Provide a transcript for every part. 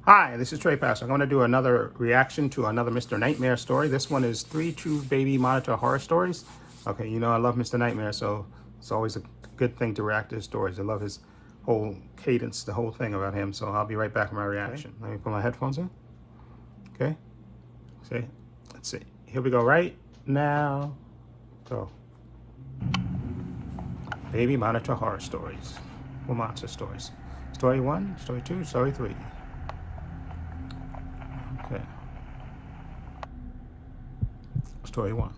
Hi, this is Trey Pastor. I'm going to do another reaction to another Mr. Nightmare story. This one is 3 True Baby Monitor Horror Stories. Okay, you know I love Mr. Nightmare, so it's always a good thing to react to his stories. I love his whole cadence, the whole thing about him, so I'll be right back with my reaction. Okay. Let me put my headphones in. Okay, see, let's see. Here we go right now. Go. Baby Monitor Horror Stories. Or monster stories. Story 1, Story 2, Story 3. Okay. Story 1.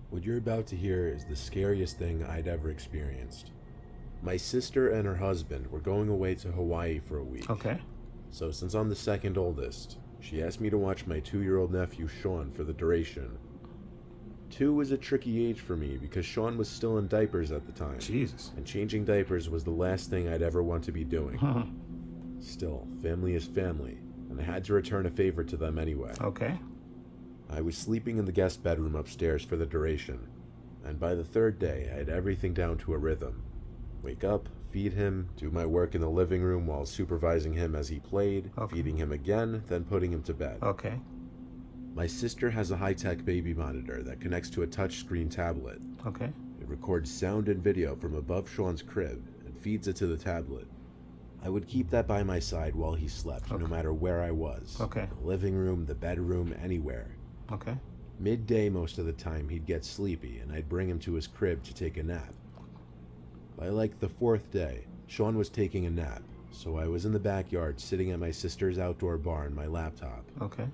What you're about to hear is the scariest thing I'd ever experienced. My sister and her husband were going away to Hawaii for a week. Okay. So since I'm the second oldest, she asked me to watch my 2-year-old nephew Sean for the duration. 2 was a tricky age for me because Sean was still in diapers at the time. Jesus. And changing diapers was the last thing I'd ever want to be doing. Still, family is family, and I had to return a favor to them anyway. Okay. I was sleeping in the guest bedroom upstairs for the duration, and by the 3rd day I had everything down to a rhythm. Wake up, feed him, do my work in the living room while supervising him as he played, feeding him again, then putting him to bed. Okay. My sister has a high-tech baby monitor that connects to a touchscreen tablet. Okay. It records sound and video from above Sean's crib and feeds it to the tablet. I would keep that by my side while he slept, no matter where I was. Okay. The living room, the bedroom, anywhere. Okay. Midday most of the time he'd get sleepy and I'd bring him to his crib to take a nap. By like the 4th day, Sean was taking a nap, so I was in the backyard sitting at my sister's outdoor bar on my laptop. Okay.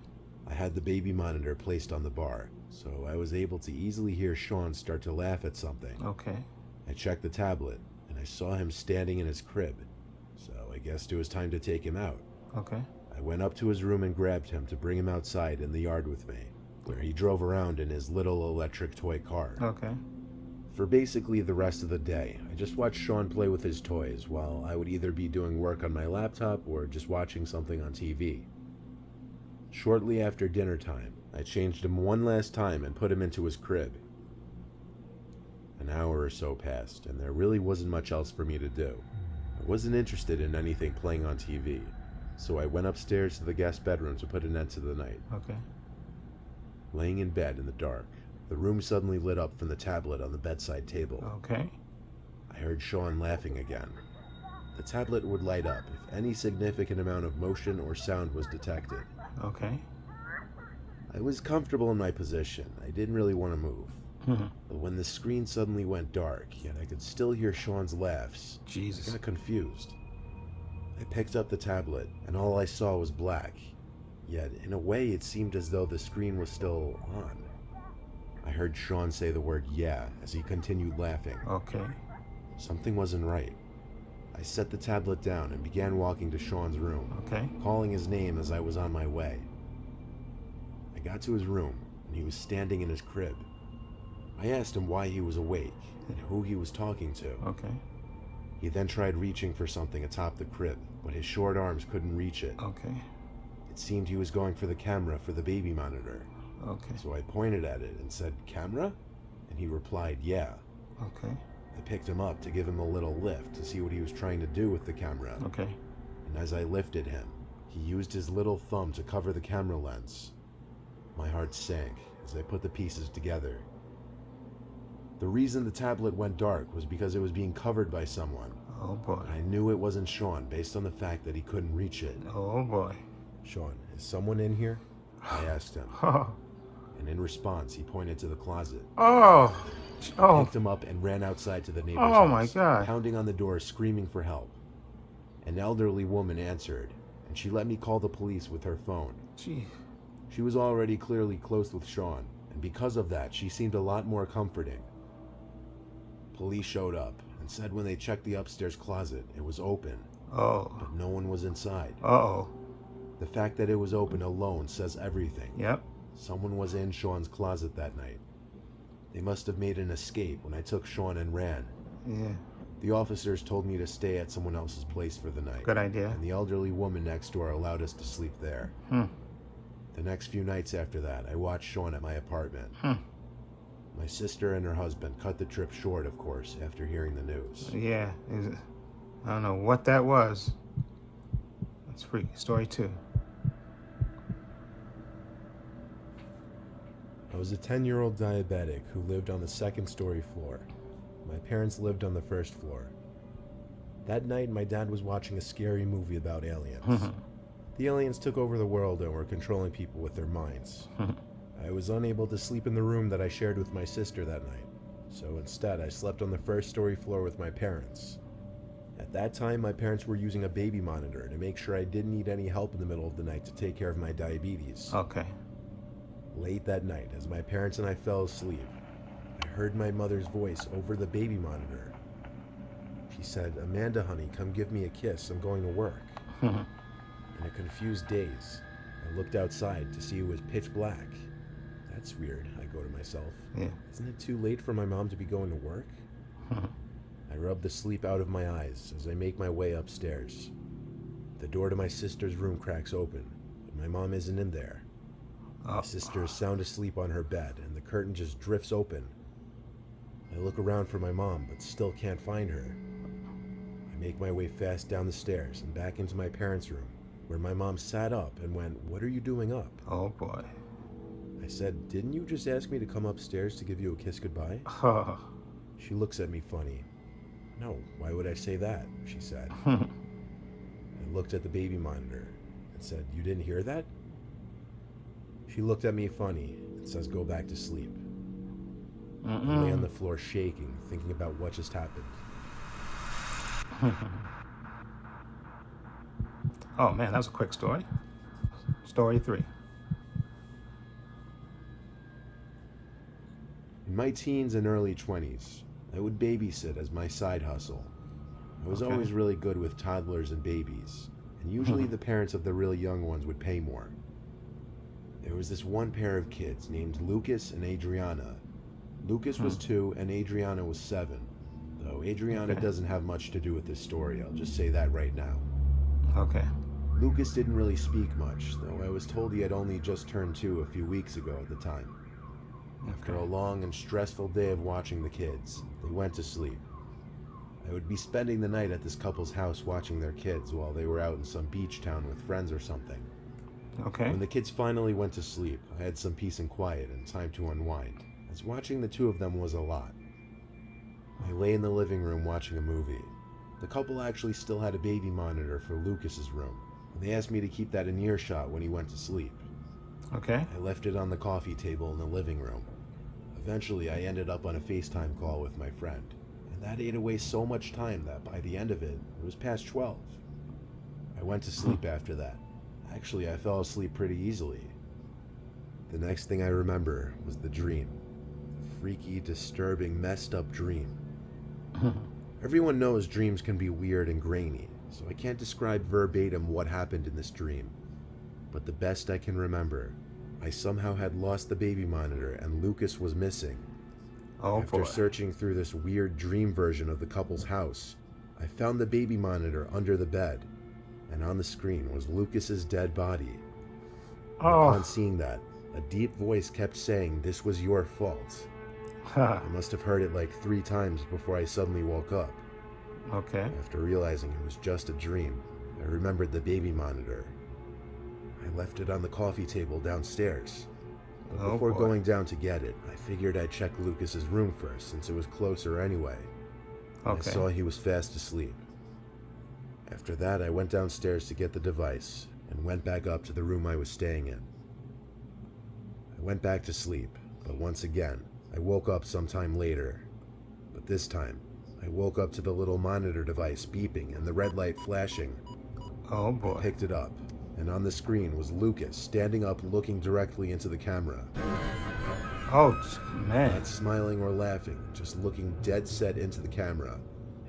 I had the baby monitor placed on the bar, so I was able to easily hear Sean start to laugh at something. Okay. I checked the tablet and I saw him standing in his crib, so I guessed it was time to take him out. Okay. I went up to his room and grabbed him to bring him outside in the yard with me, where he drove around in his little electric toy car. Okay. For basically the rest of the day, I just watched Sean play with his toys while I would either be doing work on my laptop or just watching something on TV. Shortly after dinner time, I changed him one last time and put him into his crib. An hour or so passed, and there really wasn't much else for me to do. I wasn't interested in anything playing on TV, so I went upstairs to the guest bedroom to put an end to the night. Okay. Laying in bed in the dark, the room suddenly lit up from the tablet on the bedside table. Okay. I heard Sean laughing again. The tablet would light up if any significant amount of motion or sound was detected. Okay. I was comfortable in my position. I didn't really want to move. But when the screen suddenly went dark, yet I could still hear Sean's laughs, Jesus. I got confused. I picked up the tablet, and all I saw was black. Yet, in a way, it seemed as though the screen was still on. I heard Sean say the word "yeah" as he continued laughing. Okay. Something wasn't right. I set the tablet down and began walking to Sean's room, Okay. calling his name as I was on my way. I got to his room, and he was standing in his crib. I asked him why he was awake and who he was talking to. Okay. He then tried reaching for something atop the crib, but his short arms couldn't reach it. Okay. It seemed he was going for the camera for the baby monitor. Okay. So I pointed at it and said, "Camera?" And he replied, "Yeah." Okay. I picked him up to give him a little lift to see what he was trying to do with the camera. Okay. And as I lifted him, he used his little thumb to cover the camera lens. My heart sank as I put the pieces together. The reason the tablet went dark was because it was being covered by someone. Oh boy. I knew it wasn't Sean based on the fact that he couldn't reach it. Oh boy. "Sean, is someone in here?" I asked him. Oh. And in response, he pointed to the closet. Oh. I Oh. picked him up and ran outside to the neighbor's Oh house, my God. pounding on the door, screaming for help. An elderly woman answered, and she let me call the police with her phone. Gee. She was already clearly close with Sean, and because of that, she seemed a lot more comforting. Police showed up and said when they checked the upstairs closet, it was open, Oh. but no one was inside. Uh-oh. The fact that it was open alone says everything. Yep. Someone was in Sean's closet that night. They must have made an escape when I took Sean and ran. Yeah. The officers told me to stay at someone else's place for the night. Good idea. And the elderly woman next door allowed us to sleep there. The next few nights after that, I watched Sean at my apartment. My sister and her husband cut the trip short, of course, after hearing the news. Yeah. I don't know what that was. That's freaky. Story 2. I was a 10-year-old diabetic who lived on the second-story floor. My parents lived on the first floor. That night, my dad was watching a scary movie about aliens. The aliens took over the world and were controlling people with their minds. I was unable to sleep in the room that I shared with my sister that night, so instead I slept on the first-story floor with my parents. At that time, my parents were using a baby monitor to make sure I didn't need any help in the middle of the night to take care of my diabetes. Okay. Late that night, as my parents and I fell asleep, I heard my mother's voice over the baby monitor. She said, "Amanda, honey, come give me a kiss. I'm going to work." In a confused daze, I looked outside to see it was pitch black. That's weird, I go to myself. Yeah. Isn't it too late for my mom to be going to work? I rub the sleep out of my eyes as I make my way upstairs. The door to my sister's room cracks open, but my mom isn't in there. My sister is sound asleep on her bed, and the curtain just drifts open. I look around for my mom, but still can't find her. I make my way fast down the stairs and back into my parents' room, where my mom sat up and went, "What are you doing up?" Oh boy. I said, "Didn't you just ask me to come upstairs to give you a kiss goodbye?" She looks at me funny. "No, why would I say that?" she said. I looked at the baby monitor and said, "You didn't hear that?" She looked at me funny and says, "Go back to sleep." I lay on the floor shaking, thinking about what just happened. Oh man, that was a quick story. Story 3. In my teens and early 20s, I would babysit as my side hustle. I was always really good with toddlers and babies, and usually the parents of the really young ones would pay more. There was this one pair of kids named Lucas and Adriana. Lucas was 2 and Adriana was 7, though Adriana doesn't have much to do with this story, I'll just say that right now. Okay. Lucas didn't really speak much, though I was told he had only just turned 2 a few weeks ago at the time. After a long and stressful day of watching the kids, they went to sleep. I would be spending the night at this couple's house watching their kids while they were out in some beach town with friends or something. Okay. When the kids finally went to sleep, I had some peace and quiet and time to unwind, as watching the 2 of them was a lot. I lay in the living room watching a movie. The couple actually still had a baby monitor for Lucas's room, and they asked me to keep that in earshot when he went to sleep. Okay. I left it on the coffee table in the living room. Eventually, I ended up on a FaceTime call with my friend, and that ate away so much time that by the end of it, it was past 12. I went to sleep after that. Actually, I fell asleep pretty easily. The next thing I remember was the dream. The freaky, disturbing, messed up dream. Everyone knows dreams can be weird and grainy, so I can't describe verbatim what happened in this dream. But the best I can remember, I somehow had lost the baby monitor and Lucas was missing. After searching through this weird dream version of the couple's house, I found the baby monitor under the bed, and on the screen was Lucas's dead body. Upon seeing that, a deep voice kept saying this was your fault. I must have heard it like 3 times before I suddenly woke up. Okay. After realizing it was just a dream, I remembered the baby monitor. I left it on the coffee table downstairs. But before going down to get it, I figured I'd check Lucas's room first since it was closer anyway. I saw he was fast asleep. After that, I went downstairs to get the device and went back up to the room I was staying in. I went back to sleep, but once again, I woke up sometime later. But this time, I woke up to the little monitor device beeping and the red light flashing. Oh boy. I picked it up, and on the screen was Lucas standing up looking directly into the camera. Oh, man. Not smiling or laughing, just looking dead set into the camera,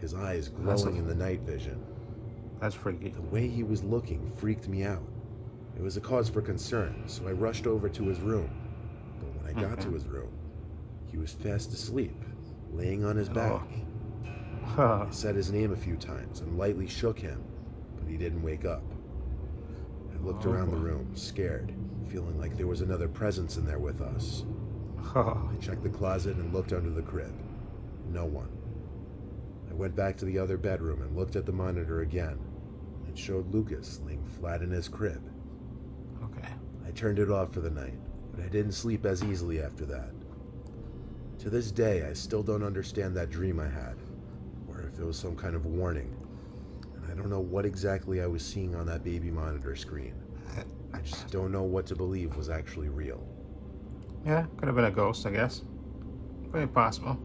his eyes glowing in the night vision. That's freaky. The way he was looking freaked me out. It was a cause for concern, so I rushed over to his room. But when I got to his room, he was fast asleep, laying on his back. I said his name a few times and lightly shook him, but he didn't wake up. I looked around the room, scared, feeling like there was another presence in there with us. I checked the closet and looked under the crib. No one. I went back to the other bedroom and looked at the monitor again. It showed Lucas laying flat in his crib. Okay. I turned it off for the night, but I didn't sleep as easily after that. To this day, I still don't understand that dream I had, or if it was some kind of warning. And I don't know what exactly I was seeing on that baby monitor screen. I just don't know what to believe was actually real. Yeah, could have been a ghost, I guess. Very possible.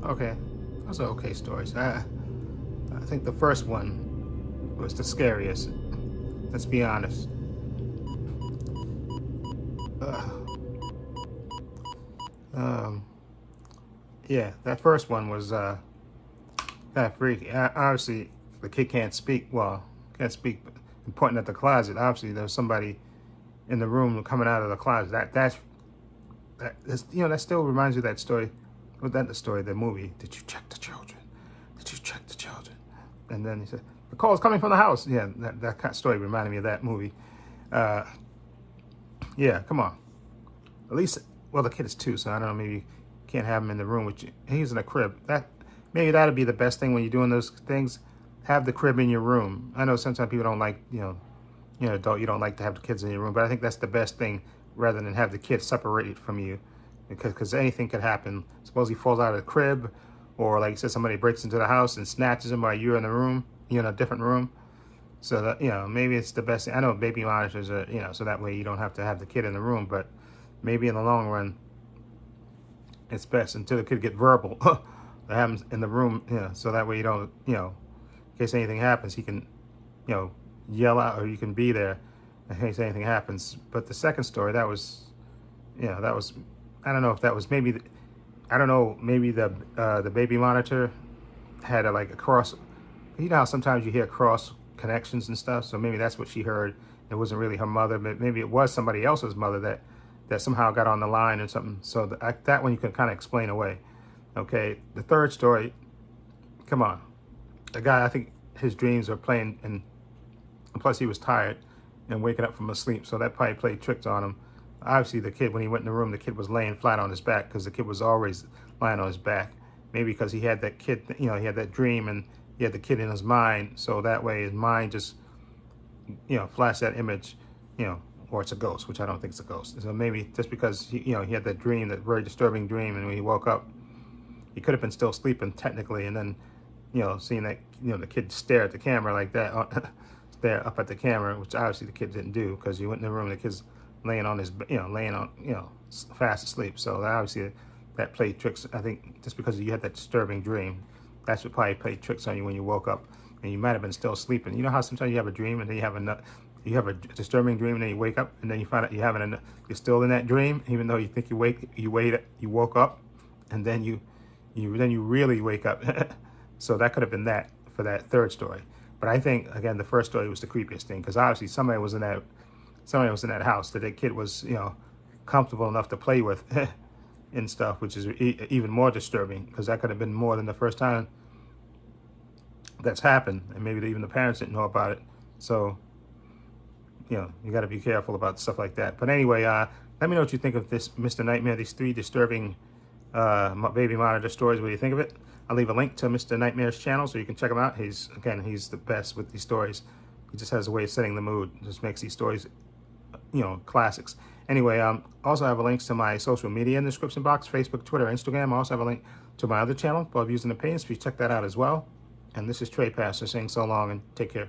Okay. Those are okay stories. I think the first one was the scariest. Let's be honest. Yeah, that first one was kind of freaky. Obviously, the kid can't speak. Well, can't speak. And pointing at the closet. Obviously, there's somebody in the room coming out of the closet. That's that still reminds you of that story. Was that the story? The movie? Did you check the children? Did you check the children? And then he said, the call is coming from the house. Yeah, that kind of story reminded me of that movie. Yeah, come on. At least, well, the kid is 2, so I don't know. Maybe you can't have him in the room with you. He's in a crib. Maybe that'd be the best thing when you're doing those things. Have the crib in your room. I know sometimes people don't like, you don't like to have the kids in your room, but I think that's the best thing rather than have the kids separated from you, because anything could happen. Suppose he falls out of the crib, or like you said, somebody breaks into the house and snatches him while you're in the room, you're in a different room. So that, maybe it's the best thing. I know baby monitors are, so that way you don't have to have the kid in the room, but maybe in the long run, it's best until the kid get verbal to have him in the room, so that way you don't, in case anything happens, he can, yell out, or you can be there in case anything happens. But the second story, that was, I don't know if that was maybe, maybe the baby monitor had a cross. You know how sometimes you hear cross connections and stuff, so maybe that's what she heard. It wasn't really her mother, but maybe it was somebody else's mother that somehow got on the line or something. So that one you can kind of explain away. Okay, the third story, come on. The guy, I think his dreams were playing, and plus he was tired and waking up from a sleep, so that probably played tricks on him. Obviously, the kid, when he went in the room, the kid was laying flat on his back, because the kid was always lying on his back. Maybe because he had that kid, he had that dream, and he had the kid in his mind, so that way his mind just, flashed that image, or it's a ghost, which I don't think it's a ghost. So maybe just because he had that dream, that very disturbing dream, and when he woke up, he could have been still sleeping technically, and then, seeing that, the kid stare at the camera like that, stare up at the camera, which obviously the kid didn't do, because he went in the room, the kid's laying on his, fast asleep. So obviously that played tricks. I think just because you had that disturbing dream, that's what probably played tricks on you when you woke up, and you might have been still sleeping. You know how sometimes you have a dream and then you have a disturbing dream, and then you wake up and then you find out you're still in that dream, even though you think you woke up, and then you really wake up. So that could have been that for that third story. But I think, again, the first story was the creepiest thing, because obviously somebody was in that house that kid was, comfortable enough to play with and stuff, which is even more disturbing, because that could have been more than the first time that's happened, and maybe even the parents didn't know about it. So, you got to be careful about stuff like that. But anyway, let me know what you think of this Mr. Nightmare, these 3 disturbing baby monitor stories. What do you think of it? I'll leave a link to Mr. Nightmare's channel so you can check him out. He's the best with these stories. He just has a way of setting the mood. Just makes these stories, classics. Anyway, also have a links to my social media in the description box: Facebook, Twitter, Instagram. I also have a link to my other channel, Bob Views and Opinions. Please check that out as well. And this is Trey Pastor saying so long and take care.